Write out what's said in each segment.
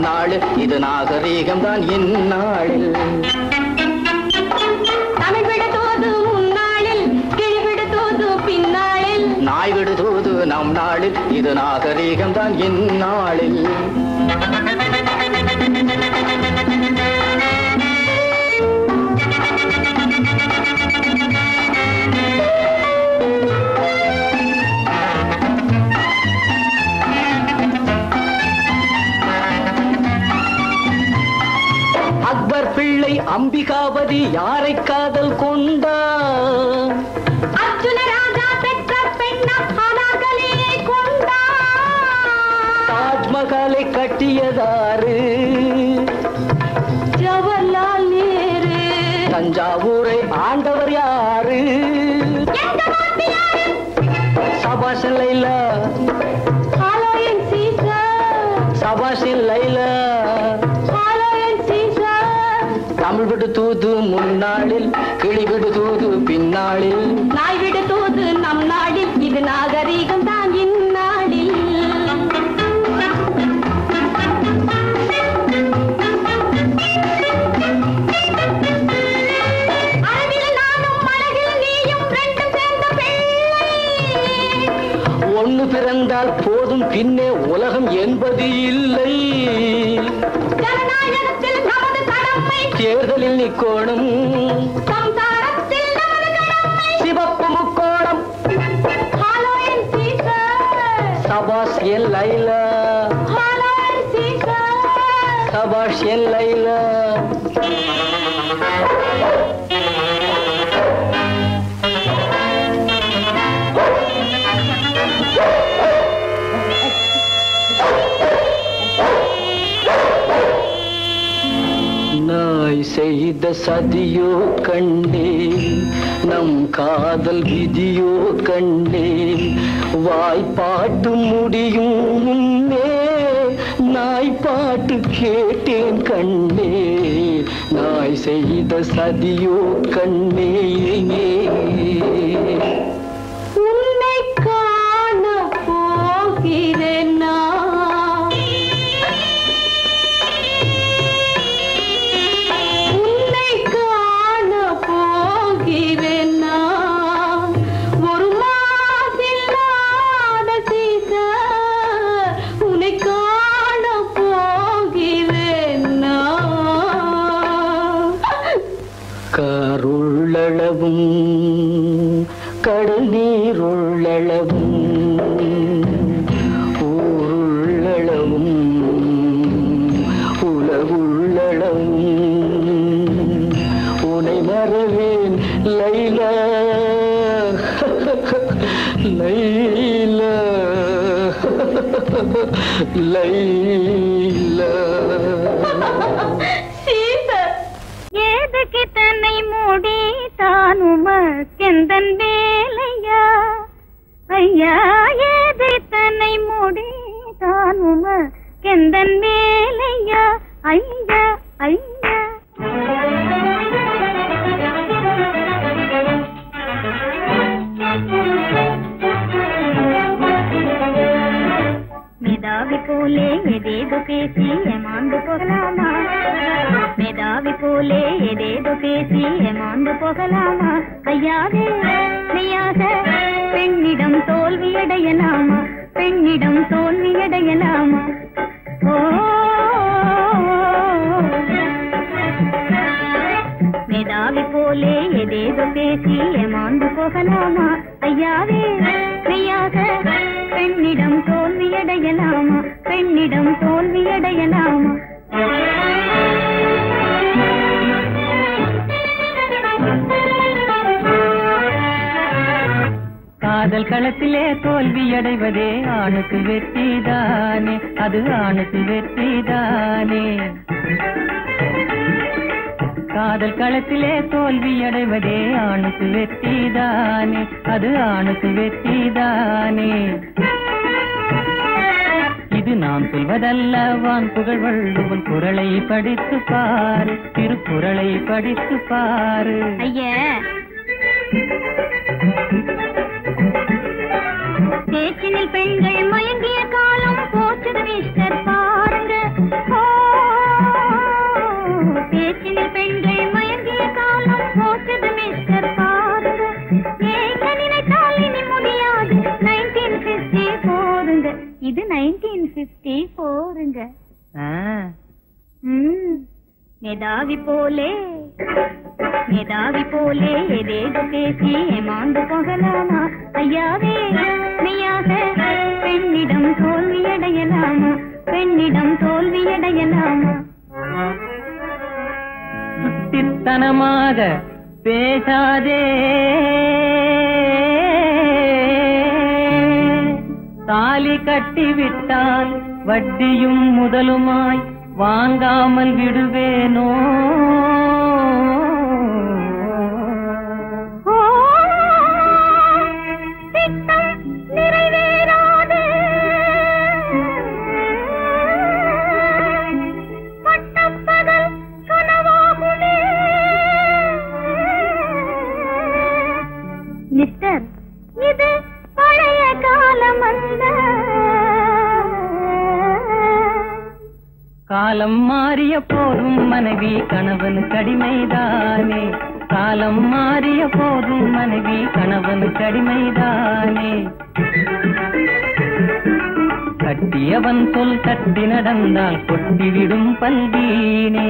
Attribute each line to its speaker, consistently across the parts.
Speaker 1: நாளில் இது நாகரீகம் தான் இந்நாளில்.
Speaker 2: தமிழ் விடுதோது முன்னாளில், கிளி விடுதோது பின்னாளில்,
Speaker 1: நாய் விடுதோது நம் நாளில் இது நாகரீகம் தான் இந்நாளில். அக்பர் பிள்ளை அம்பிகாபதி யாரை காதல் கொண்டார்?
Speaker 2: அர்ஜுன ராஜா பெற்ற பெண்ணாகலியை கொண்டார்.
Speaker 1: தாஜ்மஹாலை கட்டியதாரு?
Speaker 2: ஜவஹர்லால் நேரு.
Speaker 1: தஞ்சாவூரை ஆண்டவர் யாரு? சபாஷ் லைலா.
Speaker 2: ஹலோ என் சீசர்.
Speaker 1: சபாஷ் லைலா. தமிழ் விடு தூது முன்னாளில், கிளி விடு தூது பின்னாளில்,
Speaker 2: நாய் விடு தூது நம் நாடில் இது நாகரீகம் தான் இந்நாளில். அளவில் நானும் அழகில் நீயும் ரெண்டும் சேர்ந்த பிள்ளை.
Speaker 1: ஒன்று பிறந்தால் போதும், பின்னே உலகம் என்பது இல்லை.
Speaker 2: ஜனநாயகத்தில் நமது கடமை,
Speaker 1: தேர்தலில் நிக்கோணம்,
Speaker 2: சம்சாரத்தில் நமது கடமை.
Speaker 1: சிவப்பு முக்கோணம்.
Speaker 2: ஹலோ என் சீசர்.
Speaker 1: சபாஷ் என் லைலா.
Speaker 2: ஹலோ என் சீசர்.
Speaker 1: சபாஷ் என் லைலா. நாய் செய்த சதியோ கண்டே, நம் காதல் விதியோ கண்டே, வாய்ப்பாட்டு முடியும் முன்னே நாய் பாட்டு கேட்டேன் கண்ணே. நாய் செய்த சதியோ கண்ணே.
Speaker 2: உன்னை காண போகிறேன் நான். உன்னை காண போகிறேன் நான். ஒரு மாசில்லாத சீசர், உன்னை காண போகிறேன் நான்.
Speaker 1: காருள்ளளவும் கடல் நீருள்ளளவும் ஊருள்ளளவும் உலகுள்ளளவும் உனை மறவேன் லைலா. லைலா லைலா.
Speaker 2: ஏதுக்கு தன்னை மூடி தானுமக்கெந்தன் வேலையா ஐயா? ஏது தன்னை மூடி தானுமக்கெந்தன் வேலையா ஐயா ஐயா? மேதாவி போலே எதேதோ பேசி ஏமாந்து போகலாமா? மேதாவி போலே எதேதோ பேசி ஏமாந்து போகலாமா? கையாதே மெய்யாக பெண்ணிடம் தோல்வியடையலாமா? பெண்ணிடம் தோல்வியடையலாமா? ஓ மேதாவி போலே எதேதோ பேசி ஏமாந்து போகலாமா? ஐயாவே மெய்யாக பெண்ணிடம் தோல்வியடையலாமா? பெண்ணிடம் தோல்வியடையலாமா?
Speaker 3: காதல் களத்திலே தோல்வியடைவதே ஆணுக்கு வெற்றிதானே, அது ஆணுக்கு வெற்றிதானே. காதல் களத்திலே தோல்வியடைவதே ஆணுக்கு வெற்றிதானே, அது ஆணுக்கு வெற்றிதானே. இது நாம் சொல்வதல்ல, வான் புகழ் வள்ளுவன் குறளை படித்து பாரு, திருக்குறளை படித்து பாரு.
Speaker 2: ஐயா பேச்சினில் பெண்கள் மயங்கிய காலம் போச்சுது மிஸ்டர் பாருங்க. 1954ங்க. மேதாவி போலே ஏதேதோ பேசி ஏமாந்து போகலாமா ஐயாவே மெய்யாக பெண்ணிடம் தோல்வியடையலாமா
Speaker 3: சுட்டித்தனமாக பேசாதே, தாலி கட்டிவிட்டால் வட்டியும் முதலுமாய் வாங்காமல் விடுவேனோ.
Speaker 2: மிஸ்டர், இது பழைய காலம் அல்ல.
Speaker 3: காலம் மாறிய போதும் மனைவி கணவன் கடிமைதானே, காலம் மாறிய போதும் மனைவி கணவன் கடிமைதானே. கட்டியவன் சொல் தட்டி நடந்தால் கொட்டிவிடும் பல்வீனே.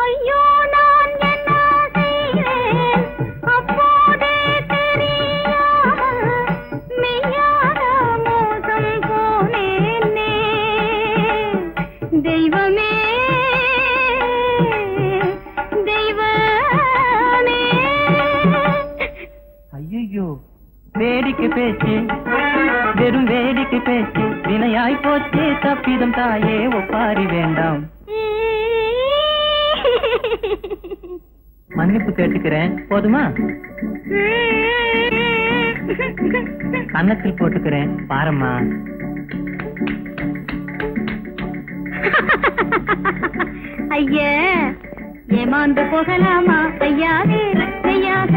Speaker 2: ஐயோ நான் என்ன செய்வேன் அப்போதே தெரியாமல் மெய்யான மோசம் போனேனே. தெய்வமே
Speaker 3: ஐயோ, வேடிக்கை பேச்சு, வெறும் வேடிக்கை பேச்சு, வினையாய் போச்சே தப்பிதம் தாயே, ஒப்பாரி வேண்டாம். மன்னிப்பு கேட்டுக்கிறேன், போதுமா? கன்னத்தில் போட்டுக்கிறேன், பாரம்மா.
Speaker 2: ஐயா, ஏமாந்து போகலாமா ஐயாவே ஐயாக.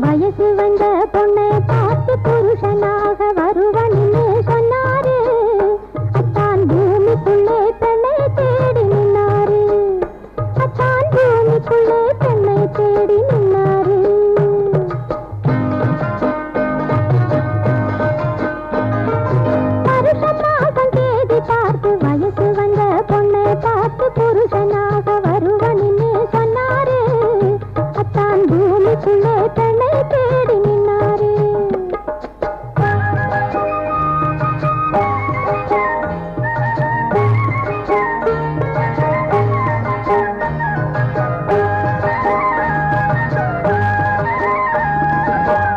Speaker 2: வயசு வந்த பொண்ணை பார்த்து புருஷனாக வருவனின்னு சொன்னாரு. அத்தான் பூமிக்குள்ளே பெண்ணை தேடி நின்னாரு. வருஷமாசம் தேதி பார்த்து வயசு வந்த பொண்ணை பார்த்து புருஷனாக வருவனின்னு சொன்னாரு. அத்தான் பூமிக்குள்ளே பெண்ணை தேடி நின்னாரு.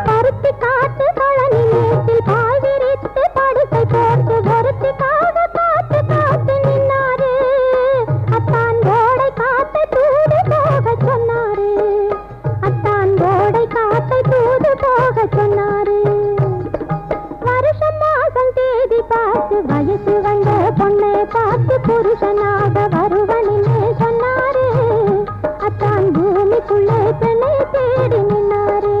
Speaker 2: பருத்தி காத்து கழனி மேட்டில் பாய் விரித்து படுக்கை போட்டு பொருத்திக்காக காத்து காத்து நின்னாரு. அத்தான் கோடை காத்தை தூது போக சொன்னாரு. அத்தான் கோடை காத்தை தூது போக சொன்னாரு. வருஷம் மாசம் தேதி பார்த்து வயசு வந்த பொண்ணை பார்த்து புருஷனாக வருவனின்னு சொன்னாரு. அத்தான் பூமிக்குள்ளே பெண்ணை தேடி நின்னாரு.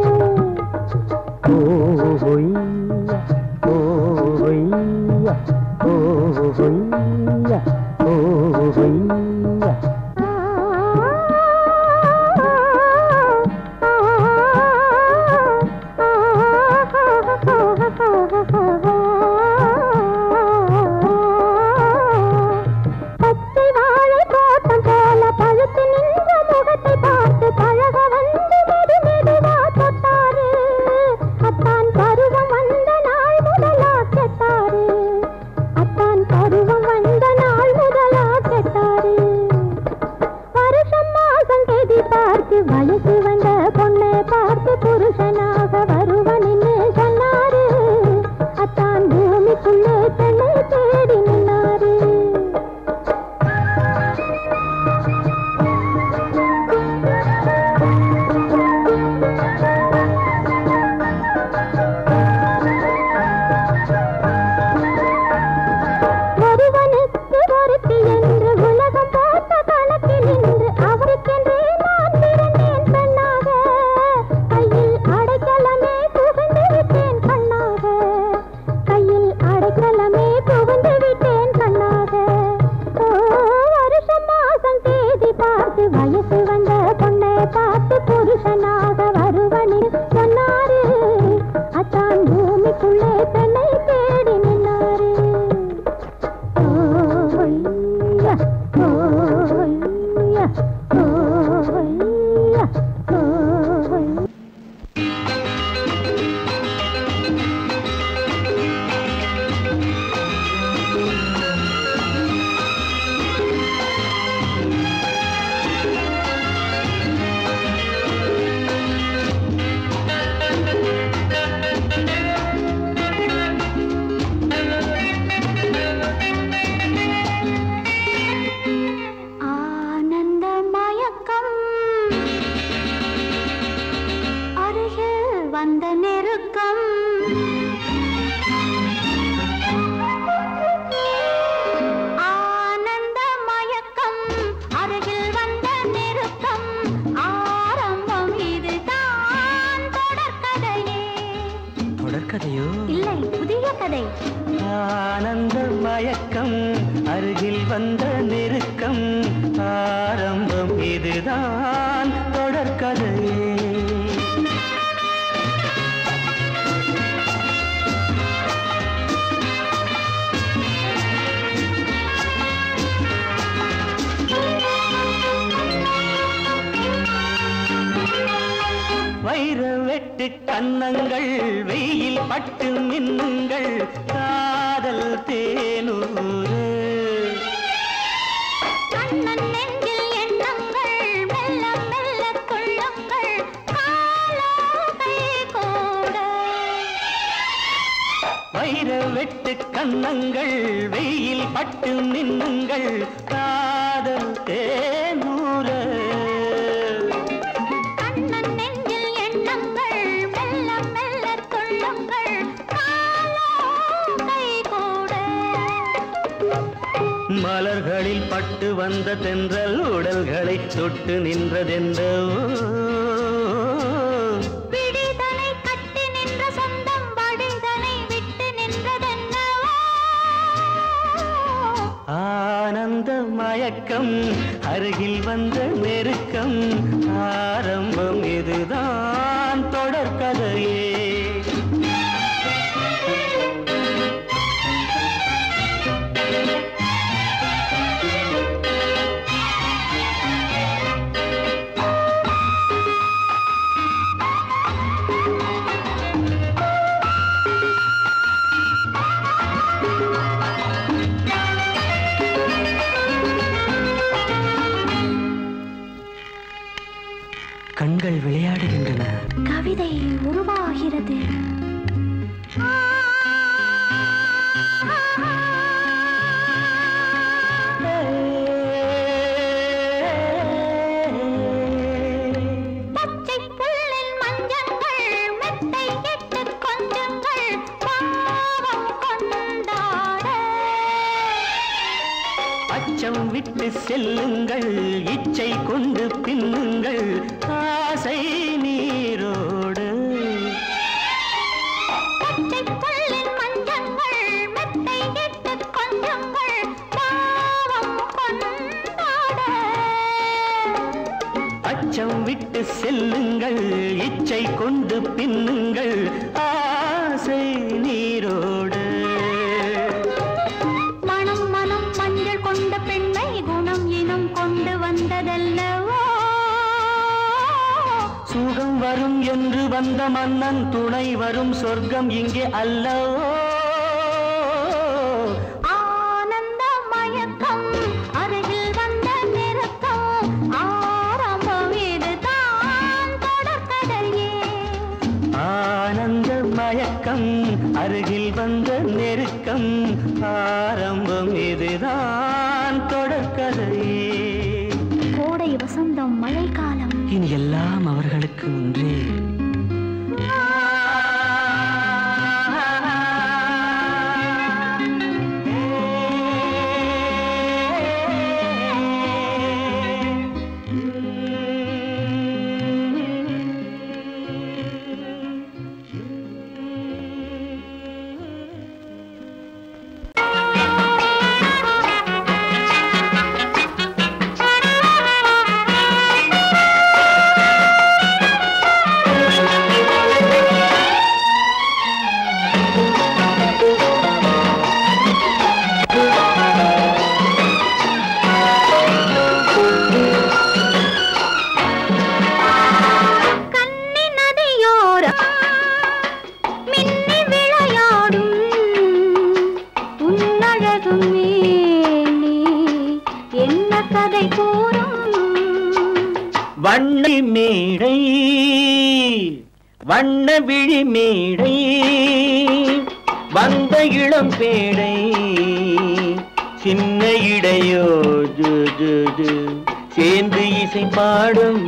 Speaker 2: பச்சை
Speaker 4: ஆனந்த மயக்கம் அருகில் வந்த நெருக்கம் ஆரம்பம் இதுதான் தொடர்கதையே. வைர வெட்டு கன்னங்கள் வெயில் பட்டு மின்னுங்கள் காதல் தேனூறு.
Speaker 2: கண்ணன் நெஞ்சில் எண்ணங்கள் மெல்ல மெல்ல கொள்ளுங்கள் காலத்தை கூட.
Speaker 4: வைர வெட்டு கன்னங்கள் வெயில் பட்டு மின்னுங்கள் காதல் தேனூறு. மலர்களில் பட்டு வந்த தென்றல் உடல்களை தொட்டு நின்றதென்றோ.
Speaker 2: பிடிதனை கட்டி நின்ற சொந்தம் படிதனை விட்டு நின்றதென்னோ.
Speaker 4: ஆனந்த மயக்கம் அருகில் வந்த நெருக்கம் ஆரம்பம் இதுதான் தொடர்கதையே. கண்கள் விளையாடுகின்றன,
Speaker 2: கவிதை உருவாகிறது. பச்சை புல்லில் மஞ்சங்கள் மெத்தை இட்டு கொஞ்சங்கள் பாவம் கொண்டாட.
Speaker 4: அச்சம் விட்டு செல்லுங்கள் இச்சை கொண்டு பின்னுங்கள் ஆசை நீரோடு.
Speaker 2: பச்சை புல்லின் மஞ்சங்கள் மெத்தை இட்டு கொஞ்சங்கள் பாவம் கொண்டாட.
Speaker 4: அச்சம் விட்டு செல்லுங்கள் இச்சை கொண்டு பின்னுங்கள் ஆசை நீரோடு.
Speaker 2: மனம் மனம் மஞ்சள் கொண்ட பெண்ணை குணம் இனம் கொண்டு வந்ததல்லவோ.
Speaker 4: சுகம் வரும் என்று வந்த மன்னன் துணை வரும் சொர்க்கம் இங்கே அல்லவோ.
Speaker 2: ஆனந்த மயக்கம் அருகில் வந்த நெருக்கம் ஆரம்பம் இதுதான் தொடர்கதையே.
Speaker 4: ஆனந்த மயக்கம் அருகில் வந்த நெருக்கம் ஆரம்பம் இதுதான் தொடர்கதையே.
Speaker 2: கோடை வசந்தம் மழைக்காலம்
Speaker 4: இனி எல்லாம் அவர்களுக்கு ஒன்றே. வண்ண மேடை வண்ண விழி மேடை வந்த இளம் பேடை சின்ன இடையோ சேர்ந்து இசை பாடும்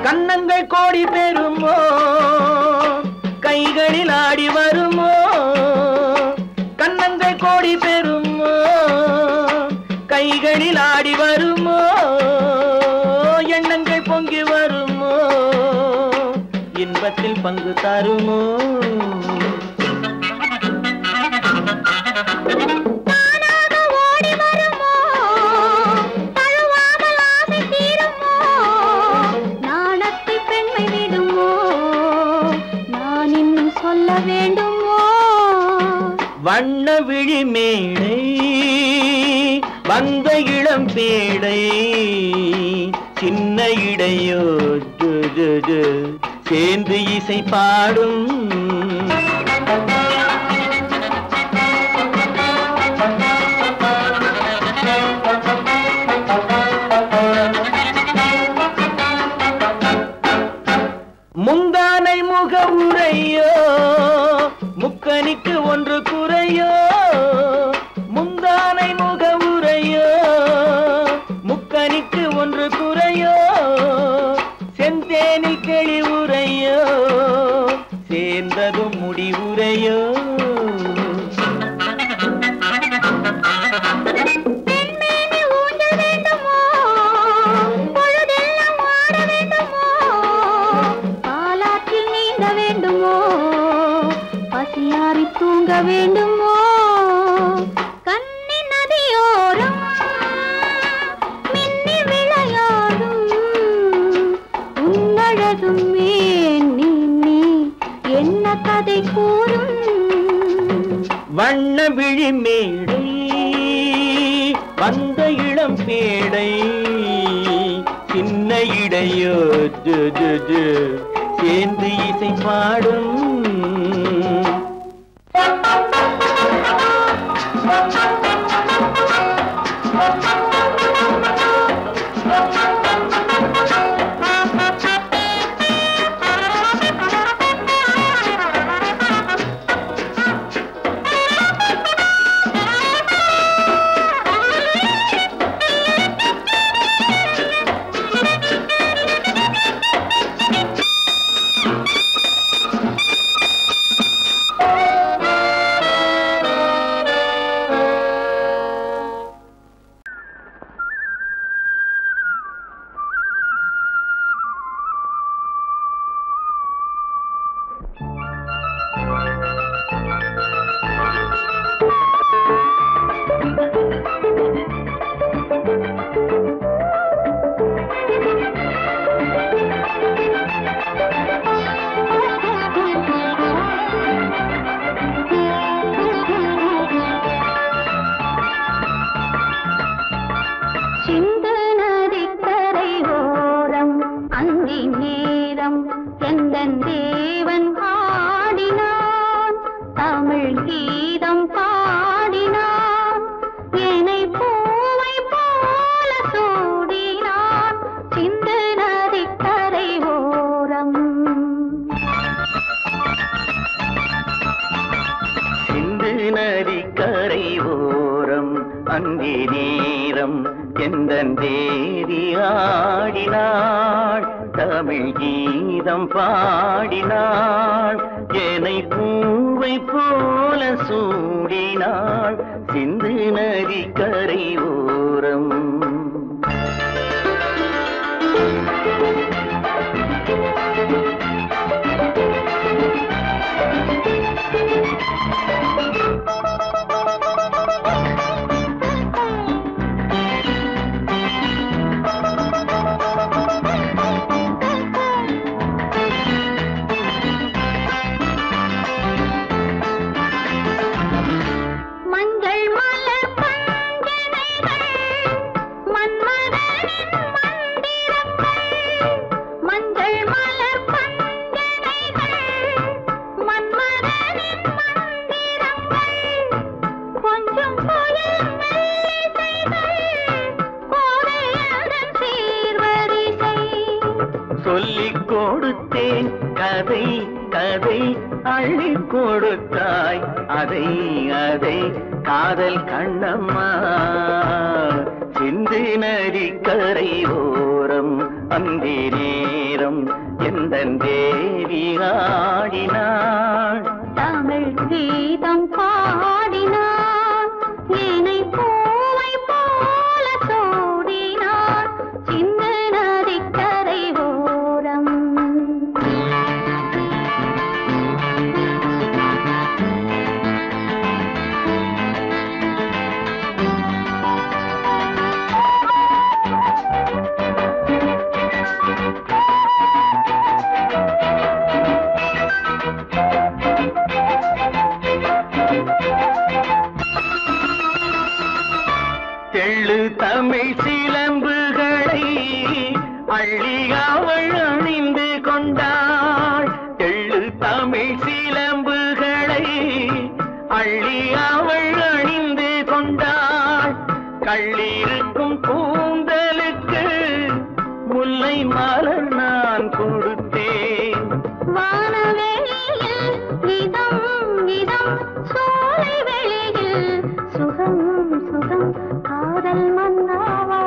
Speaker 4: கண்ணங்கள் கோடி பெறுமோ கைகளில் ஆடி வருமோ கண்ணங்கள் கோடி பெறுமோ கைகளில் ஆடி வருமோ எண்ணங்கள் பொங்கி வருமோ இன்பத்தில் பங்கு தருமோ வண்ண விழி மேடை வந்த இளம் பேடை சின்ன இடையோ சேர்ந்து இசை பாடும் முந்தானை முகவுரையோ முக்கனிக்கு ஒன்று குறையோ முந்தானை முகவுரையோ முக்கனிக்கு ஒன்று குறையோ செந்தேனில் கிளி உரையோ சேர்ந்ததும் முடிவுரையோ
Speaker 2: தூங்க வேண்டுமோ கண்ணி நதியோரம் மின்னி விளையாடும் உன்னழகும் நீ என்ன கதை கூறும்
Speaker 4: வண்ண விழி மேடை வந்த இளம் பேடை சின்ன இடையோ சேர்ந்து இசை பாடும்
Speaker 2: கீதம் பாடினான் என்னை பூவை போல
Speaker 4: தமிழ் சிலம்புகளை அள்ளி அவள் அணிந்து கொண்டாள். எள்ளு தமிழ் சிலம்புகளை அள்ளி அவள் அணிந்து கொண்டாள். கள்ளிருக்கும் கூந்தலுக்கு முல்லை மலர் நான் கொடுத்தேன்.
Speaker 2: வானவெளியில் இதம் இதம் சோலை வெளியில் சுகம் சுகம் காதல் மன்னாவா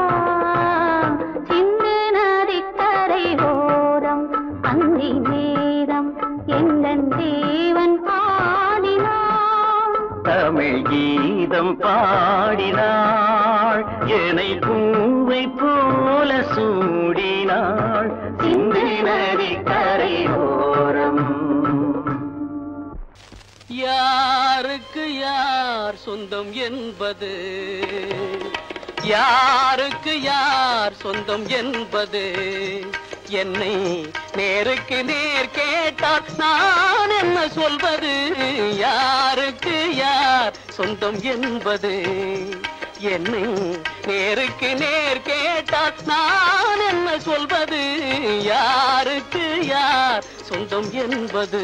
Speaker 2: சிந்து நதிக்கரை ஓரம் அந்தி நேரம் எந்தன் தேவன் பாடினான்.
Speaker 4: தமிழ் கீதம் பாடினாள். என்னை பூவை போல சூடினாள். சிந்து நதிக்கரை ஓரம். யாருக்கு யார் சொந்தம் என்பது, யாருக்கு யார் சொந்தம் என்பது, என்னை நேருக்கு நேர் கேட்டால் நான் என்ன சொல்வது. யாருக்கு யார் சொந்தம் என்பது, என்னை நேருக்கு நேர் கேட்டால் நான் என்ன சொல்வது. யாருக்கு யார் சொந்தம் என்பது.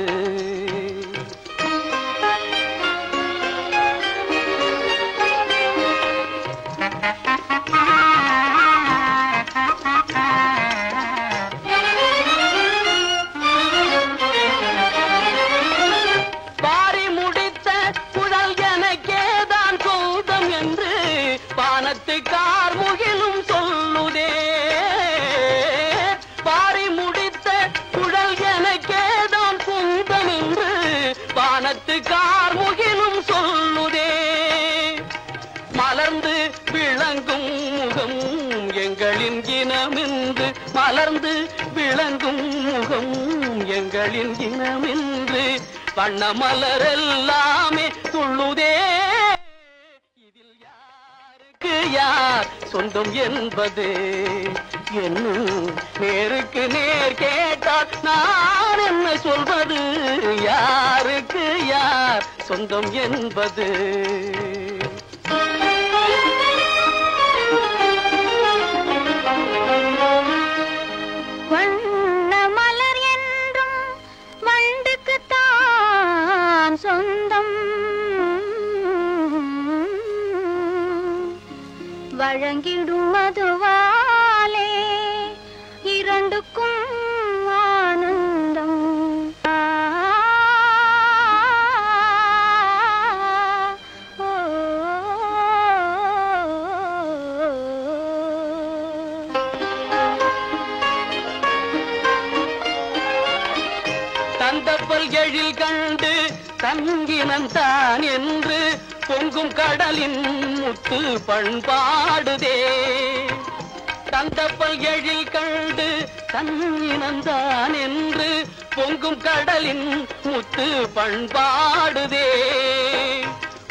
Speaker 4: பாரி முடித்த குழல் எனக்கேதான் சொந்தம் என்று பானத்து கார்முகிலும் சொல்லுதே. பாரி முடித்த குழல் எனக்கேதான் சொந்தம் என்று பானத்து கார்முகிலும் சொல்லுதே. மலர்ந்து விளங்கும் முகம் எங்களின் இனமென்று, மலர்ந்து விளங்கும் முகம் எங்களின் இனமென்று வண்ண மலரெல்லாமே துள்ளுதே. இதில் யாருக்கு யார் சொந்தம் என்பது, என்னும் நேருக்கு நேர் கேட்டால் நான் என்ன சொல்வது. யாருக்கு யார் சொந்தம் என்பது.
Speaker 2: வண்ண மலர் என்றும் வண்டுக்குத்தான் சொந்தம். வழங்கிடும் மதுவாலே இரண்டுக்கும் ஆனந்தம்.
Speaker 4: தந்தப்பல் எழில் கண்டு தங்கினந்தான் என்று பொங்கும் கடலின் முத்து பண்பாடுதே. தந்தப்பல் எழில் கண்டு தங்கினந்தான் என்று பொங்கும் கடலின் முத்து பண்பாடுதே.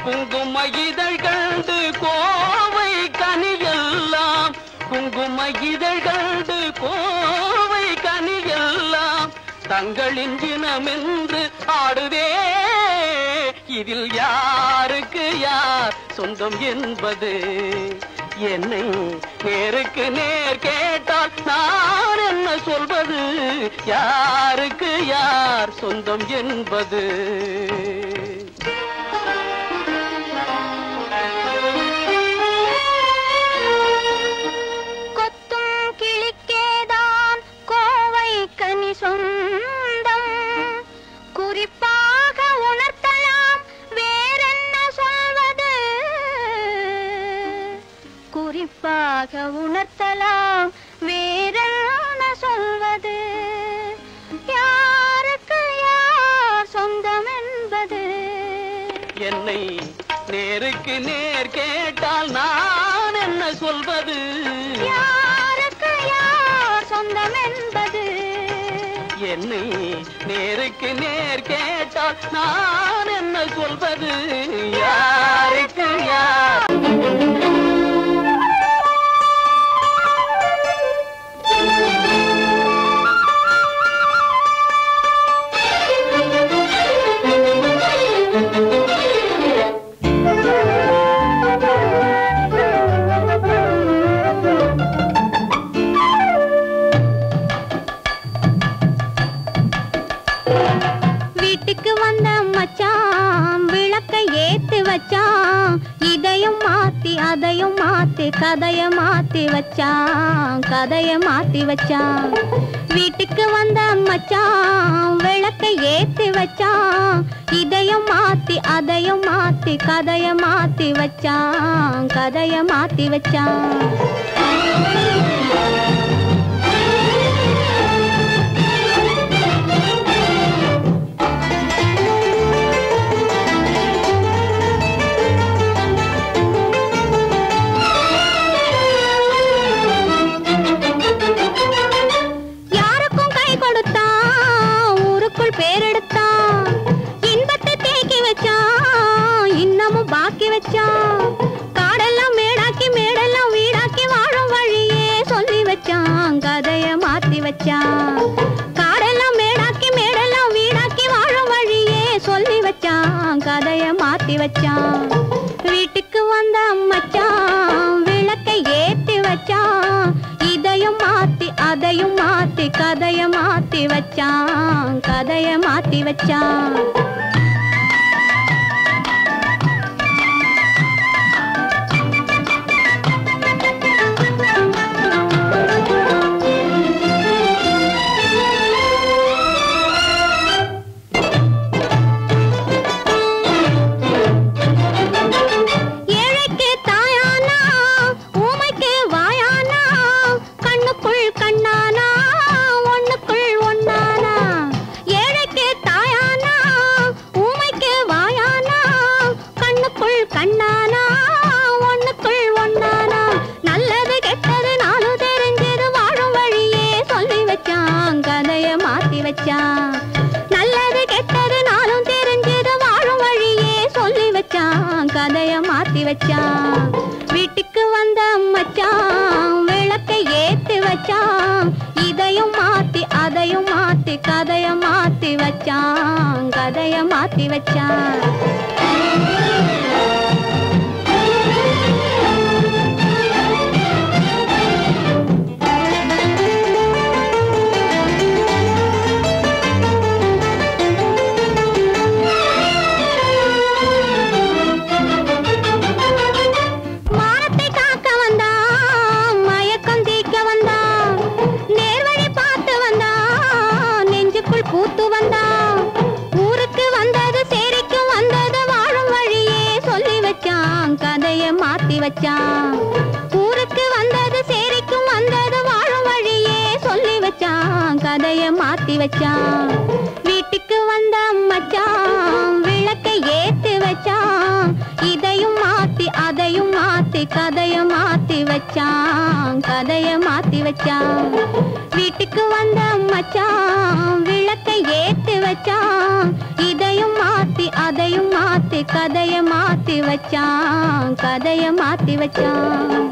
Speaker 4: குங்கும இதழ் கண்டு கோவை கனியெல்லாம், குங்கும இதழ் கண்டு கோவை கனியெல்லாம் தங்களின் இனமென்று ஆடுதே. இதில் யாருக்கு யார் சொந்தம் என்பது, என்னை நேருக்கு நேர் கேட்டால் நான் என்ன சொல்வது. யாருக்கு யார் சொந்தம் என்பது.
Speaker 2: கொத்தும் கிளிக்கேதான் கோவை கனி சொந்தம். குறிப்பாக உணர்த்தலாம் வேறென்ன சொல்வது. குறிப்பாக உணர்த்தலாம் வேறென்ன சொல்வது. யாருக்கு யார் சொந்தம் என்பது.
Speaker 4: என்னை நேருக்கு நேர் கேட்டால் நான் என்ன சொல்வது.
Speaker 2: யாருக்கு யார் சொந்தம் என்பது.
Speaker 4: என்னை நேருக்கு நேர் கேட்டால் நான் என்ன சொல்வது. யாருக்கு யார்.
Speaker 2: கதைய மாத்தி வச்சான், கதைய மாத்தி வச்சான். வீட்டுக்கு வந்த மச்சான் விளக்கை ஏத்தி வச்சான். இதையும் மாத்தி அதையும் மாத்தி கதைய மாத்தி வச்சான், கதைய மாத்தி வச்சான். காடெல்லாம் மேடாக்கி மேடெல்லாம் வீடாக்கி வாழும் வழியே சொல்லி வச்சான், கதைய மாத்தி வச்சான். காடெல்லாம் மேடாக்கி மேடெல்லாம் வீடாக்கி வாழும் வழியே சொல்லி வச்சான், கதைய மாத்தி வச்சான். வீட்டுக்கு வந்த மச்சான் விளக்கை ஏத்தி வச்சான். இதையும் மாத்தி அதையும் மாத்தி கதைய மாத்தி வச்சான், கதைய மாத்தி வச்சான். நல்லது கெட்டது நாளும் தெரிஞ்சது வாழும் வழியே சொல்லி வச்சான், கதைய மாத்தி வச்சான். வீட்டுக்கு வந்த மச்சான் விளக்கை ஏத்தி வச்சான். இதையும் மாத்தி அதையும் மாத்தி கதைய மாத்தி வச்சான், கதைய மாத்தி வச்சான். ஊருக்கு வந்தது சேரிக்கும் வந்தது வாழும் வழியே சொல்லி வச்சான், கதைய மாத்தி வச்சான். வீட்டுக்கு வந்த மச்சான் விளக்கை ஏத்தி வச்சான். இதையும் மாத்தி அதையும் மாத்தி கதைய மாத்தி வச்சான், கதைய மாத்தி வச்சான். வீட்டுக்கு வந்த மச்சான் விளக்கை ஏத்தி வச்சான். இதையும் மாத்தி அதையும் மாத்தி கதைய மாத்தி வச்சான், கதைய மாத்தி வச்சான்.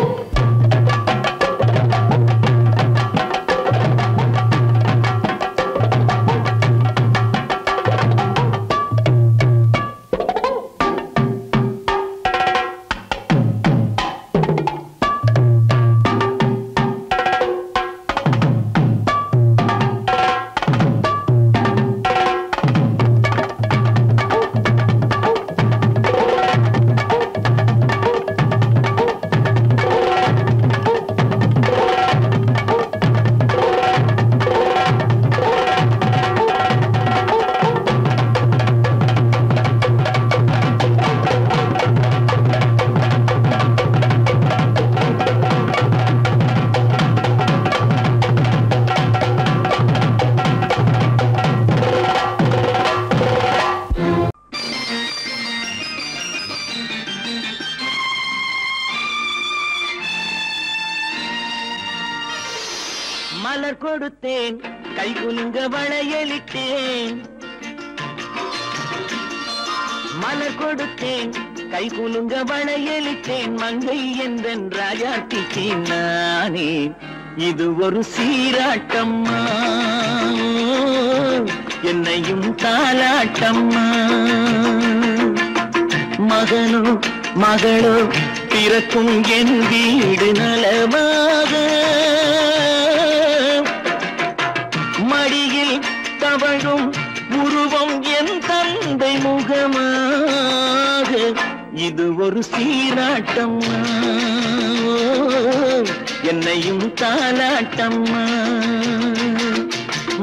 Speaker 4: மலர் கொடுத்தேன் கை குலுங்க வளையலிட்டேன். மலர் கொடுத்தேன் கை குலுங்க வளையலிட்டேன். மங்கை என்றன் ராஜாத்திக்கு நானே இது ஒரு சீராட்டம்மா, என்னையும் தாலாட்டம்மா. மகனோ மகளோ பிறக்கும் என் வீடு நலமாக, மடியில் தவழும் உருவம் என் தந்தை முகமாக இது ஒரு சீராட்டம்மா. என்னையும் தாலாட்டம்மா.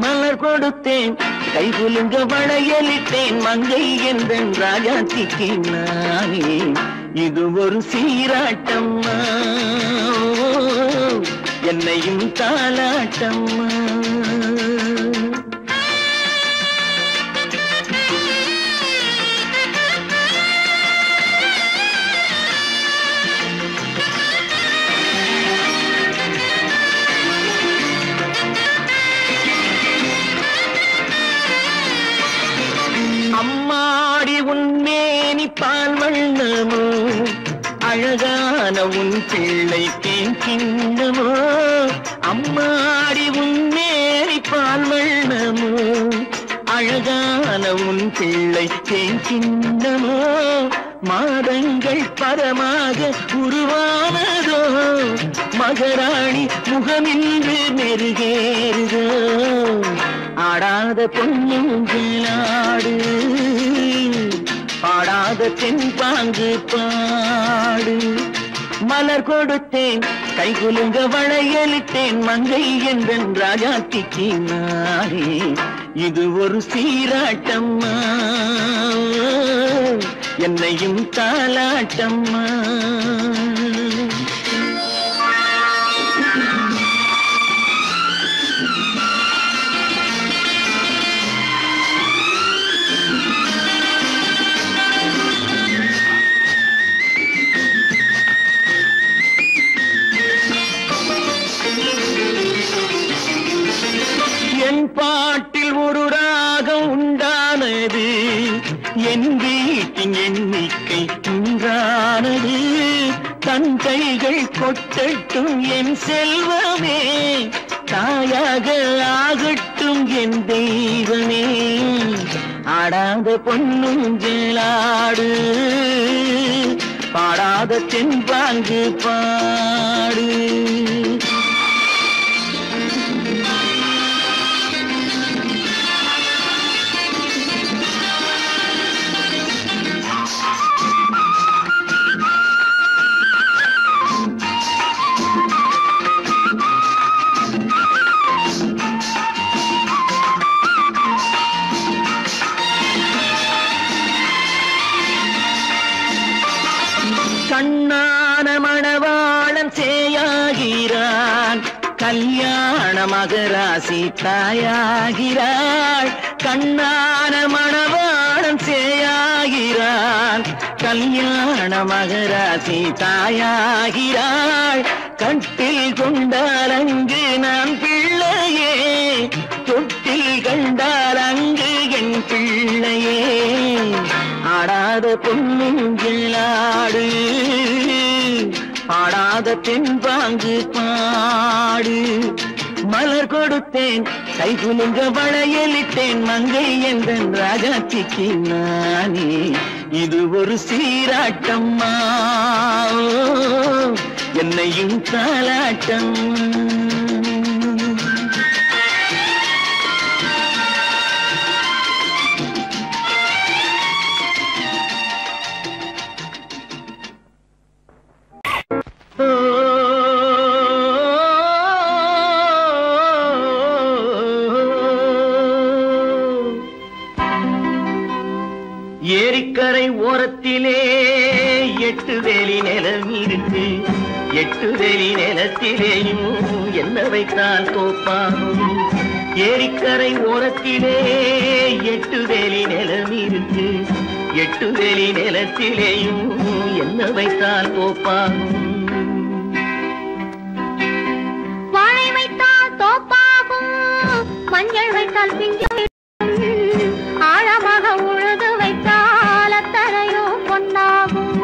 Speaker 4: மலர் கொடுத்தேன் கைகுலுங்க வளையலிட்டேன் மங்கை எந்தன் ராஜாத்திக்கு நானே இது ஒரு சீராட்டம்மா. என்னையும் தாலாட்டம்மா. அம்மாடி உன்மேனி பால் வண்ணமோ அழகான உன் பிள்ளை கிண்ணமோ. அம்மாடி உன்மேனி பால் வண்ணமோ அழகான உன் பிள்ளை கிண்ணமோ. மாதங்கள் பரமாக உருவானதோ மகராணி முகமின்று மெருகேறுதோ. ஆடாத பொன்னுங்களாடு பாடாத தென்பாங்கு பாடு. மலர் கொடுத்தேன் கைகுலுங்க வளையலிட்டேன் மங்கை எந்தன் ராஜாத்திக்கு நானே இது ஒரு சீராட்டம்மா. என்னையும் தாலாட்டம்மா. என் பாட்டில் ஒரு ராகம் உண்டானது என் வீட்டின் எண்ணிக்கை உண்டானது. தன் கைகள் கொட்டட்டும் என் செல்வமே தாயாக ஆகட்டும் என் தெய்வமே. ஆடாத பொன்னுங்களாடு பாடாத தென்பாங்கு பாடு. கண்ணான மணவாளன் சேயாகிறான் கல்யாண மகராசி தாயாகிறாள். கண்ணான மணவாளன் சேயாகிறான் கல்யாண மகராசி தாயாகிறாள். கட்டில் கொண்டால் அங்கு நான் பிள்ளையே தொட்டில் கண்டால் அங்கு என் பிள்ளையே. ஆடாத பொன்னுங்களாடு பாடாத தென்பாங்கு பாடு. மலர் கொடுத்தேன் கைகுலுங்க வளையலிட்டேன் மங்கை எந்தன் ராஜாத்திக்கு நானே இது ஒரு சீராட்டம்மா. என்னையும் தாலாட்டம். ஏரிக்கரை ஓரத்திலே 8 வேலி நிலம் இருக்கு. 8 வேலி நிலத்திலேயும் என்ன வைத்தால் தோப்பாகும். ஏரிக்கரை ஓரத்திலே 8 வேலி நிலம் இருக்கு. 8 வேலி நிலத்திலேயும் என்ன வைத்தால் தோப்பாகும்.
Speaker 2: வாழை வைத்தால் தோப்பாகும் மஞ்சள் வைத்தால் பிஞ்சு ஆழமாக உழுது வைத்தால் அத்தனையோ பொன்னாகும்.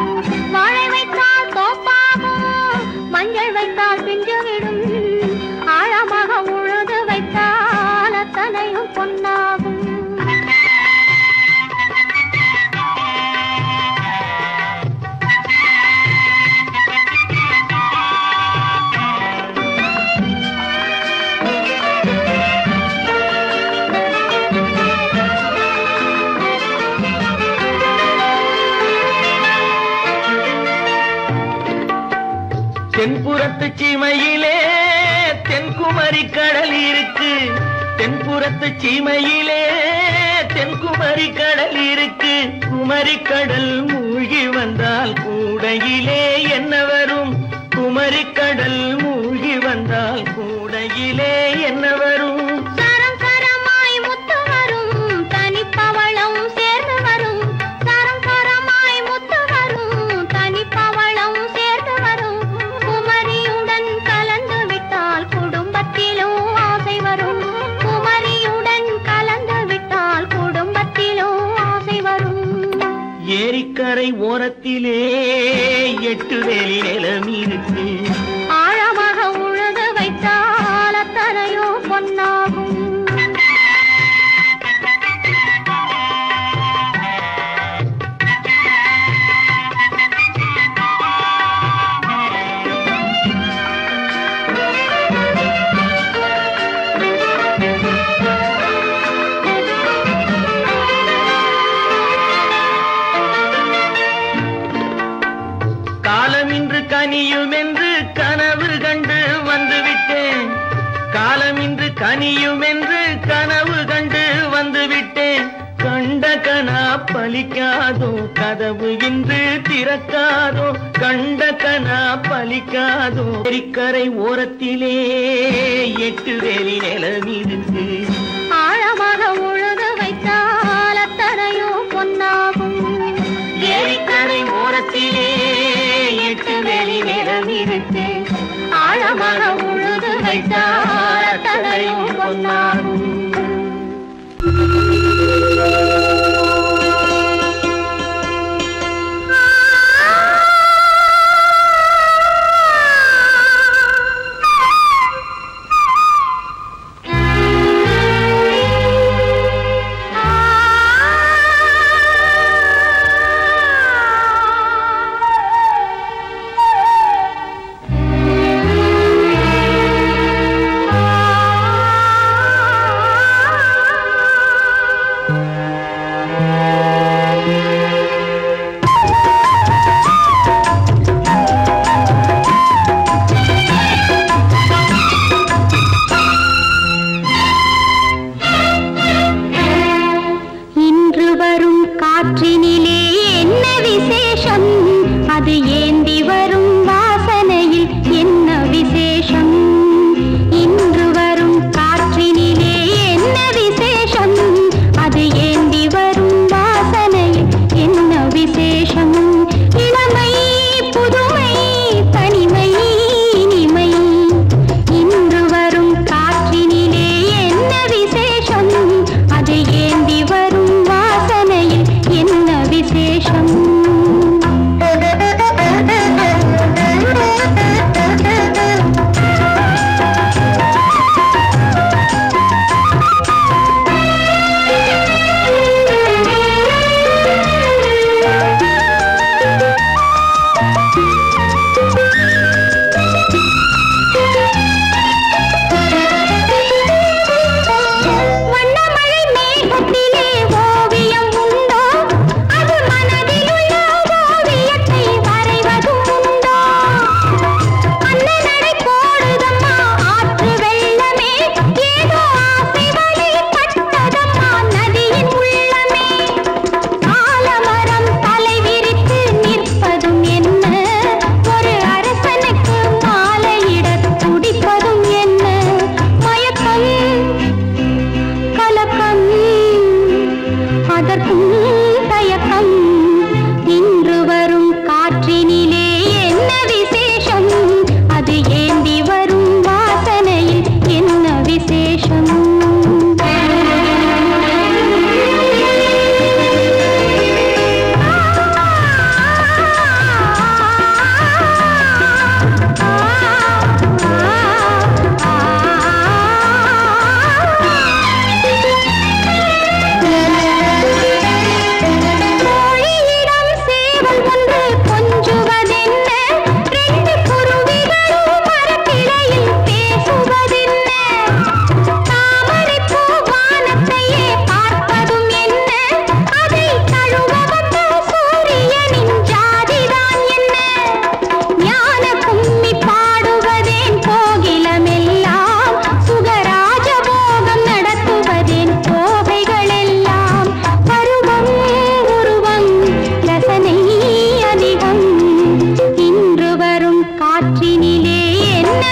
Speaker 2: வாழை வைத்தால் தோப்பாகும் மஞ்சள் வைத்தால் பிஞ்சு விடும் ஆழமாக உழுது வைத்தால் அத்தனையோ பொன்னாகும்.
Speaker 4: தென்புறத்து சீமை சீமையிலே தென்குமரி கடல் இருக்கு, தென்புறத்து சீமையிலே தென்குமரி கடல் இருக்கு. குமரி கடல் மூழ்கி வந்தால் கூடையிலே என்ன வரும்? குமரி கடல் மூழ்கி வந்தால் கூடையிலே என்ன வரும்?
Speaker 2: சரம் சரமாய் முத்து வரும், தனிப்பவளம் சேர்ந்து வரும். சரம் சரமாய் முத்து வரும், தனிப்பவளம் சேர்ந்து வரும். குமரியுடன் கலந்து விட்டால் குடும்பத்திலும் ஆசை வரும். குமரியுடன் கலந்து விட்டால் குடும்பத்திலும் ஆசை வரும்.
Speaker 4: ஏரிக்கரை ஓரத்திலே 8 வேலி நிலம் இருக்கு.
Speaker 2: ஆழமாக உழுது வைத்தால் அத்தனையோ பொன்னாகும்.
Speaker 4: காலமின்று கனியும் என்று கனவு கண்டு வந்துவிட்டேன். காலமின்று கனியும் என்று கனவு கண்டு வந்துவிட்டேன். கண்ட கனா பலிக்காதோ, கதவு இன்று திறக்காதோ. கண்ட கனா பலிக்காதோ. ஏரிக்கரை ஓரத்திலே 8 வேலி நிலம் இருக்கு.
Speaker 2: ஆழமாக உழுது வைத்தால் அத்தனையோ பொன்னாகும்.
Speaker 4: ஏரிக்கரை ஓரத்திலே 8 வேலி நிலம் இருக்கு.
Speaker 2: ஆழமாக உழுது வைத்தால் அத்தனையோ பொன்னாகும்.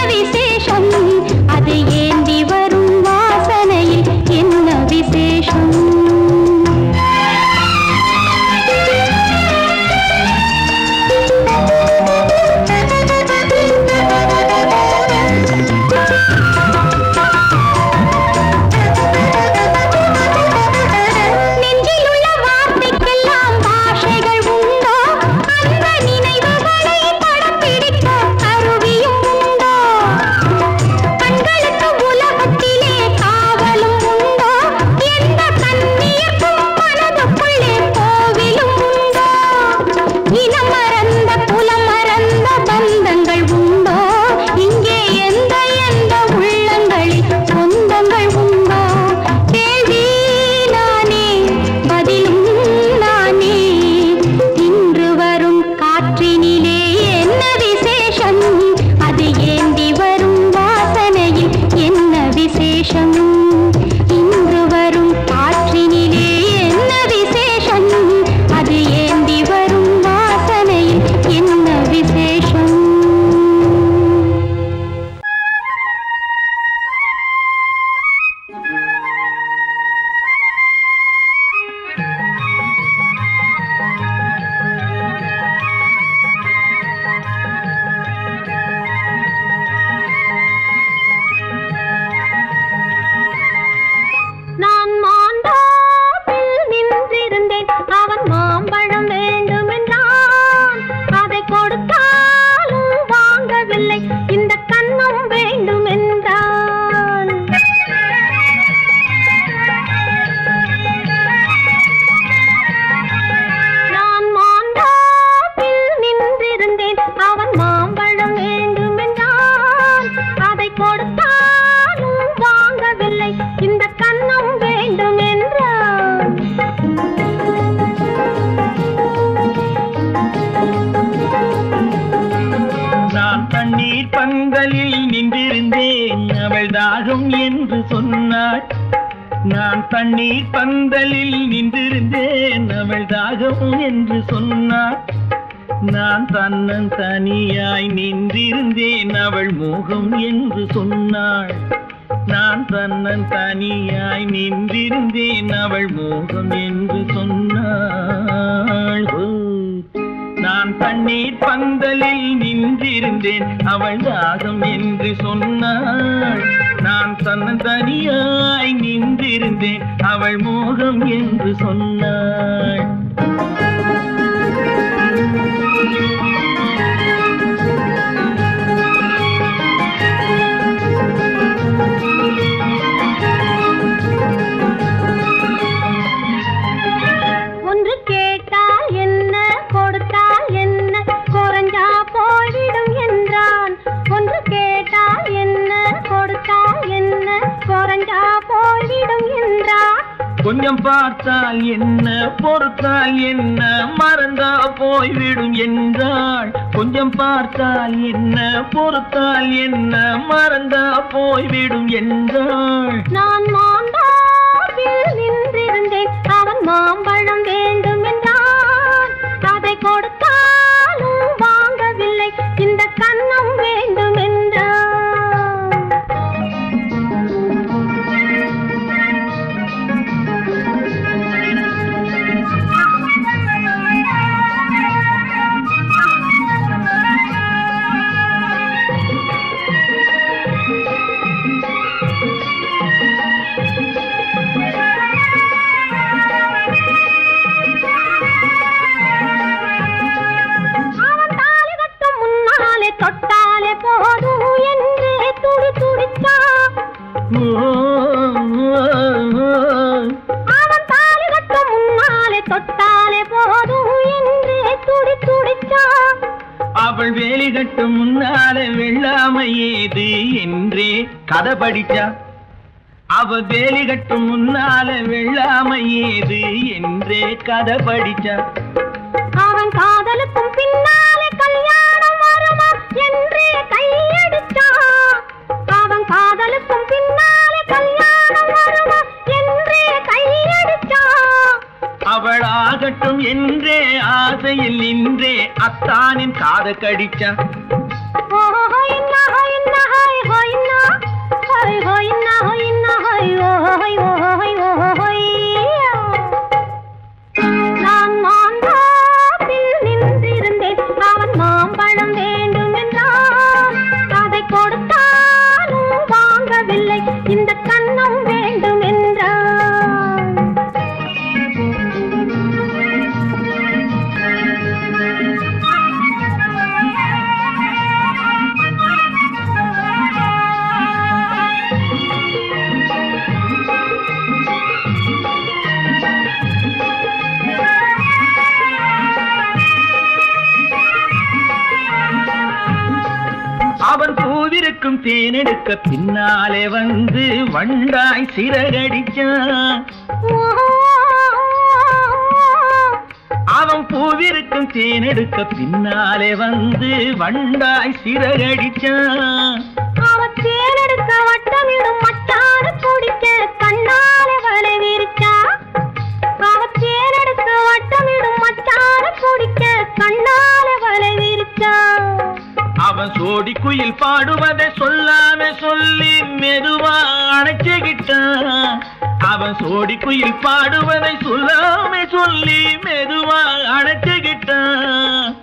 Speaker 2: விசேஷம் அது ஏந்தி வரும் வாசனையில் என்ன விசேஷம்
Speaker 4: நான் தண்ணீர் பந்தலில் நின்றிருந்தேன் அவள் தாகம் என்று சொன்னாள் நான் தன்னன் தனியாய் நின்றிருந்தேன் அவள் மோகம் என்று சொன்னாள் நான் தன்னன் தனியாய் நின்றிருந்தேன் அவள் மோகம் என்று சொன்னாள் நான் தண்ணீர் பந்தலில் நின்றிருந்தேன் அவள் தாகம் என்று சொன்னாள் நான் தன்னன் தனியாய் நின்றிருந்தேன் அவள் மோகம் என்று சொன்னாள் கொஞ்சம் பார்த்தால் என்ன பொறுத்தால் என்ன மறந்தா போய்விடும் என்றாள் கொஞ்சம் பார்த்தால் என்ன பொறுத்தால் என்ன மறந்தா போய்விடும் என்றாள்
Speaker 2: நான் மாந்தாவில் நின்றிருந்தேன் அவன் மாம்பழம் வேண்டும் என்றான் அதை கொடுத்தாலும் வாங்கவில்லை இந்த கன்னம் வேண்டும் என்றான் தொட்டாலே போதும் என்று துடி துடிச்சா அவன் தாலி கட்ட முன்னாலே தொட்டாலே போதும் என்று துடி துடிச்சா
Speaker 4: அவள் வேலி கட்டும் முன்னாலே வெள்ளாமை ஏது என்றே கதை படிச்சா அவள் வேலி கட்டும் முன்னாலே வெள்ளாமை ஏது என்றே கதை படிச்சா
Speaker 2: அவன் காதலுக்கும் பின்னாலே கல்யாணம் வருமா என்றே கையடிச்சா அவன் காதலுக்கும் பின்னாலே கல்யாணம் வருமா என்றே கையடிச்சா
Speaker 4: அவள் ஆகட்டும் என்றே ஆசையில் நின்றே அத்தானின் காத கடிச்சா
Speaker 2: ஓஹோ என்ன
Speaker 4: தேனெடுக்க பின்னாலே வந்து வண்டாய் சிறகடிச்சான். அவன் பூவிருக்கும் தேனெடுக்க பின்னாலே வந்து வண்டாய் சிறகடிச்சான்.
Speaker 2: அவன் தேனெடுக்க வட்டமிடும் மச்சான குடிக்க கண்ணாலே வலை விரிச்சான். அவன் தேனெடுக்க வட்டமிடும் மச்சான குடிக்க கண்ணாலே வலை விரிச்சான்.
Speaker 4: அவன் சோடி குயில் பாடுவதை சொல்லாம சொல்லி மெதுவா அணைச்சுக்கிட்டான். அவன் சோடி குயில் பாடுவதை சொல்லாம சொல்லி மெதுவா அணைச்சுக்கிட்டான்.